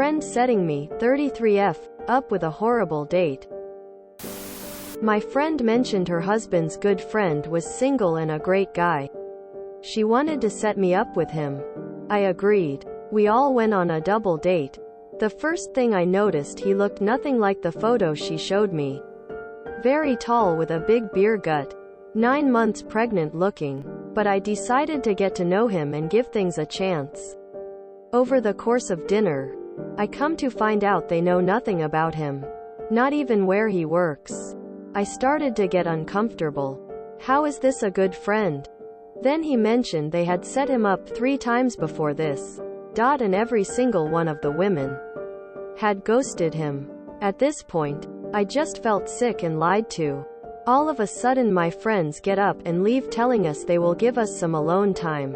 Friend setting me, 33F, up with a horrible date. My friend mentioned her husband's good friend was single and a great guy. She wanted to set me up with him. I agreed. We all went on a double date. The first thing I noticed, he looked nothing like the photo she showed me. Very tall with a big beer gut. 9 months pregnant looking. But I decided to get to know him and give things a chance. Over the course of dinner, I come to find out they know nothing about him. Not even where he works. I started to get uncomfortable. How is this a good friend? Then he mentioned they had set him up 3 times before this. And every single one of the women had ghosted him. At this point, I just felt sick and lied to. All of a sudden my friends get up and leave telling us they will give us some alone time.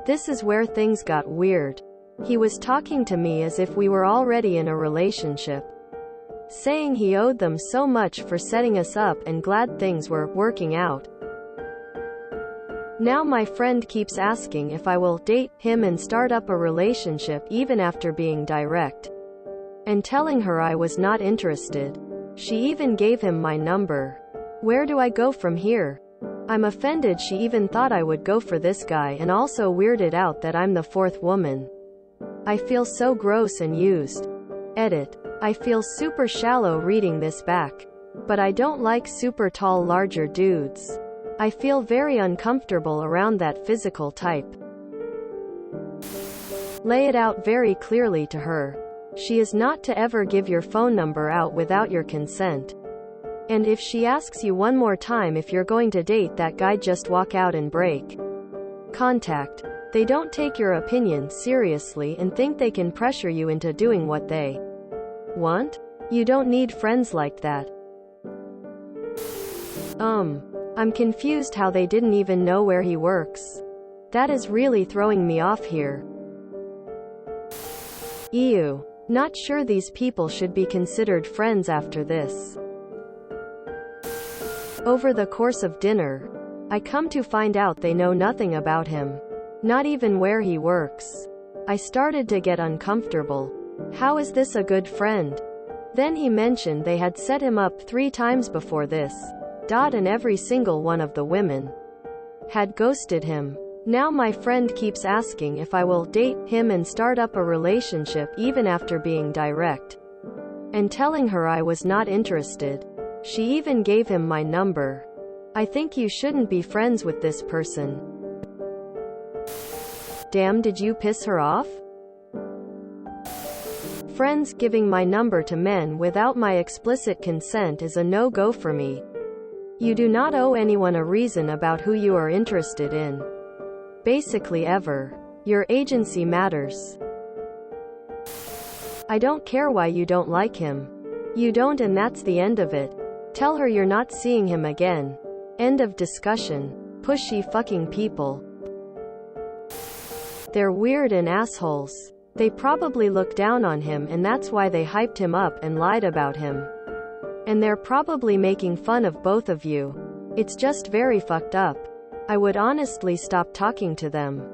This is where things got weird. He was talking to me as if we were already in a relationship. Saying he owed them so much for setting us up and glad things were working out. Now my friend keeps asking if I will date him and start up a relationship even after being direct. And telling her I was not interested. She even gave him my number. Where do I go from here? I'm offended she even thought I would go for this guy, and also weirded out that I'm the 4th woman. I feel so gross and used. Edit. I feel super shallow reading this back. But I don't like super tall larger dudes. I feel very uncomfortable around that physical type. Lay it out very clearly to her. She is not to ever give your phone number out without your consent. And if she asks you one more time if you're going to date that guy, just walk out and break contact. They don't take your opinion seriously and think they can pressure you into doing what they want? You don't need friends like that. I'm confused how they didn't even know where he works. That is really throwing me off here. Ew. Not sure these people should be considered friends after this. Over the course of dinner, I come to find out they know nothing about him. Not even where he works. I started to get uncomfortable. How is this a good friend? Then he mentioned they had set him up 3 times before this. And every single one of the women had ghosted him. Now my friend keeps asking if I will date him and start up a relationship even after being direct. And telling her I was not interested. She even gave him my number. I think you shouldn't be friends with this person. Damn, did you piss her off? Friends giving my number to men without my explicit consent is a no-go for me. You do not owe anyone a reason about who you are interested in. Basically ever. Your agency matters. I don't care why you don't like him. You don't, and that's the end of it. Tell her you're not seeing him again. End of discussion. Pushy fucking people. They're weird and assholes. They probably look down on him, and that's why they hyped him up and lied about him. And they're probably making fun of both of you. It's just very fucked up. I would honestly stop talking to them.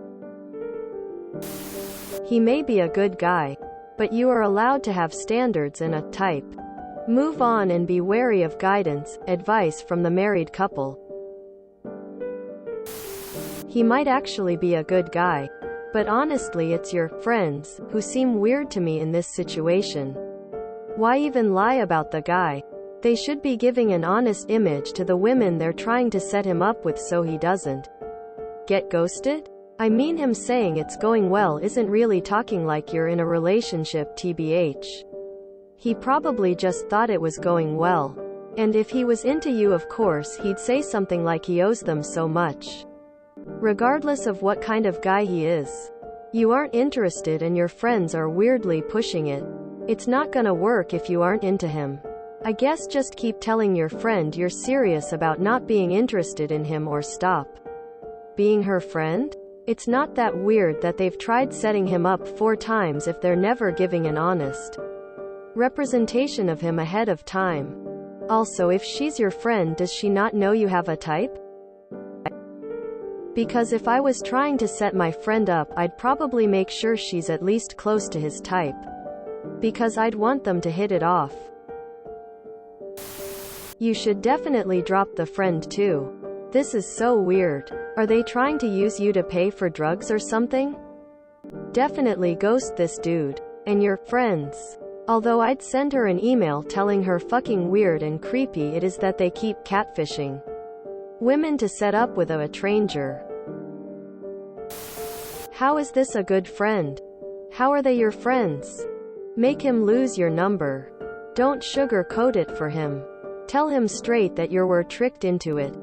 He may be a good guy, but you are allowed to have standards and a type. Move on and be wary of guidance, advice from the married couple. He might actually be a good guy. But honestly, it's your friends who seem weird to me in this situation. Why even lie about the guy? They should be giving an honest image to the women they're trying to set him up with so he doesn't get ghosted? I mean, him saying it's going well isn't really talking like you're in a relationship, tbh. He probably just thought it was going well. And if he was into you, of course he'd say something like he owes them so much. Regardless of what kind of guy he is. You aren't interested and your friends are weirdly pushing it. It's not gonna work if you aren't into him. I guess just keep telling your friend you're serious about not being interested in him, or stop being her friend. It's not that weird that they've tried setting him up 4 times if they're never giving an honest representation of him ahead of time. Also, if she's your friend, does she not know you have a type? Because if I was trying to set my friend up, I'd probably make sure she's at least close to his type. Because I'd want them to hit it off. You should definitely drop the friend too. This is so weird. Are they trying to use you to pay for drugs or something? Definitely ghost this dude. And your friends. Although I'd send her an email telling her fucking weird and creepy it is that they keep catfishing women to set up with a stranger. How is this a good friend? How are they your friends? Make him lose your number. Don't sugarcoat it for him. Tell him straight that you were tricked into it.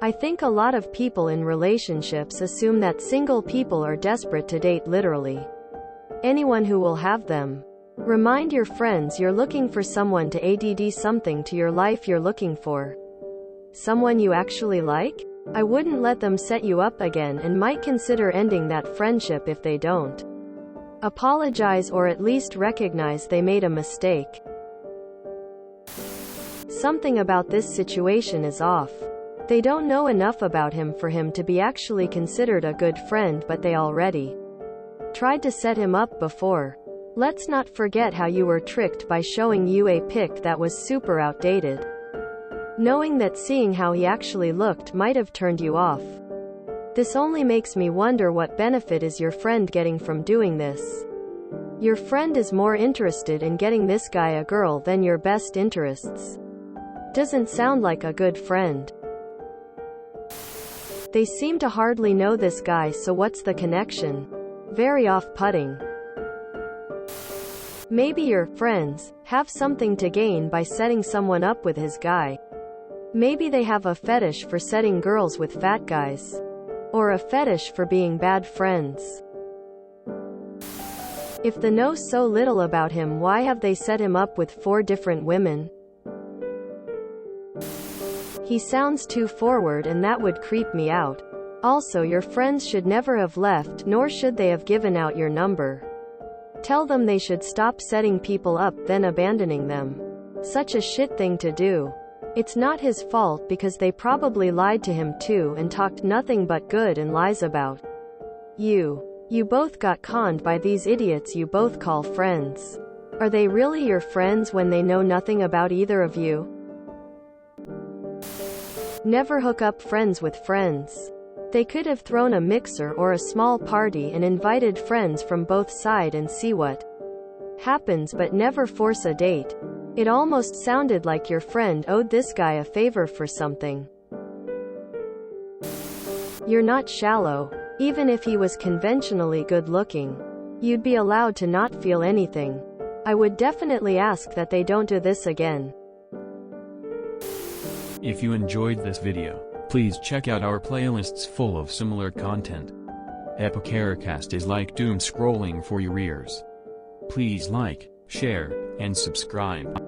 I think a lot of people in relationships assume that single people are desperate to date literally. Anyone who will have them. Remind your friends you're looking for someone to add something to your life you're looking for. Someone you actually like? I wouldn't let them set you up again and might consider ending that friendship if they don't. Apologize or at least recognize they made a mistake. Something about this situation is off. They don't know enough about him for him to be actually considered a good friend, but they already tried to set him up before. Let's not forget how you were tricked by showing you a pic that was super outdated. Knowing that seeing how he actually looked might have turned you off. This only makes me wonder what benefit is your friend getting from doing this. Your friend is more interested in getting this guy a girl than your best interests. Doesn't sound like a good friend. They seem to hardly know this guy, so what's the connection? Very off-putting. Maybe your friends have something to gain by setting someone up with his guy. Maybe they have a fetish for setting girls with fat guys. Or a fetish for being bad friends. If they know so little about him, why have they set him up with 4 different women? He sounds too forward and that would creep me out. Also, your friends should never have left, nor should they have given out your number. Tell them they should stop setting people up, then abandoning them. Such a shit thing to do. It's not his fault because they probably lied to him too and talked nothing but good and lies about you. You both got conned by these idiots you both call friends. Are they really your friends when they know nothing about either of you? Never hook up friends with friends. They could have thrown a mixer or a small party and invited friends from both sides and see what happens, but never force a date. It almost sounded like your friend owed this guy a favor for something. You're not shallow. Even if he was conventionally good looking, you'd be allowed to not feel anything. I would definitely ask that they don't do this again. If you enjoyed this video, please check out our playlists full of similar content. Epicaricast is like doom scrolling for your ears. Please like, share, and subscribe.